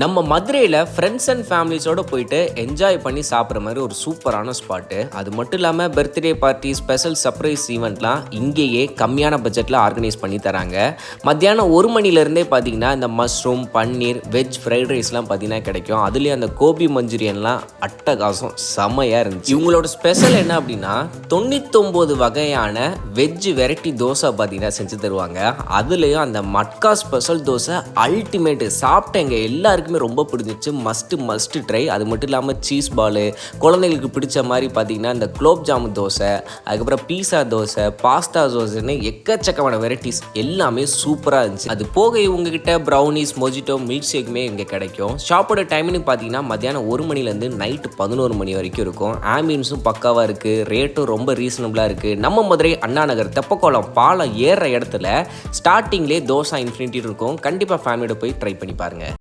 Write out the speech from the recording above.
நம்ம மதுரையில் friends and ஃபேமிலிஸோடு போயிட்டு என்ஜாய் பண்ணி சாப்பிட்ற மாதிரி ஒரு சூப்பரான ஸ்பாட்டு. அது மட்டும் இல்லாமல் பர்த்டே பார்ட்டி, ஸ்பெஷல் சர்ப்ரைஸ் ஈவெண்ட்லாம் இங்கேயே கம்மியான பட்ஜெட்டில் ஆர்கனைஸ் பண்ணி தராங்க. மத்தியானம் 1 மணிலேருந்தே பார்த்தீங்கன்னா இந்த மஷ்ரூம், பன்னீர், வெஜ் ஃப்ரைட் ரைஸ்லாம் பார்த்தீங்கன்னா கிடைக்கும். அதுலேயும் அந்த கோபி மஞ்சூரியன்லாம் அட்டகாசம் செம்மையாக இருந்துச்சு. இவங்களோட ஸ்பெஷல் என்ன அப்படின்னா 99 வகையான வெஜ் வெரைட்டி தோசை பார்த்தீங்கன்னா செஞ்சு தருவாங்க. அதுலேயும் அந்த மட்கா ஸ்பெஷல் தோசை அல்டிமேட்டு. சாப்பிட்டேங்க, எல்லாருக்குமே ரொம்ப பிடிச்சிச்சு. Must try. அது மட்டும் இல்லாமல் சீஸ் பாலு, குழந்தைங்களுக்கு பிடிச்ச மாதிரி பார்த்தீங்கன்னா இந்த குலோப் ஜாமுன் தோசை, அதுக்கப்புறம் பீஸா தோசை, பாஸ்தா தோசைன்னு எக்கச்சக்கமான வெரைட்டிஸ் எல்லாமே சூப்பராக இருந்துச்சு. அது போக இவங்ககிட்ட ப்ரௌனிஸ், மொஜிட்டோ, மில்க் ஷேக்குமே இங்கே கிடைக்கும். ஷாப்போட டைமிங் பார்த்தீங்கன்னா மத்தியானம் 1 மணிலேருந்து நைட்டு 11 மணி வரைக்கும் இருக்கும். ஆம்பியன்ஸும் பக்காவாக இருக்குது, ரேட்டும் ரொம்ப ரீசனபிளாக இருக்குது. நம்ம மதுரை அண்ணா நகர் தெப்பக்குளம் பாலம் ஏறுற இடத்துல ஸ்டார்டிங்லேயே தோசை இன்ஃபினிட்டி இருக்கும். கண்டிப்பாக ஃபேமிலியோட போய் ட்ரை பண்ணி பாருங்கள்.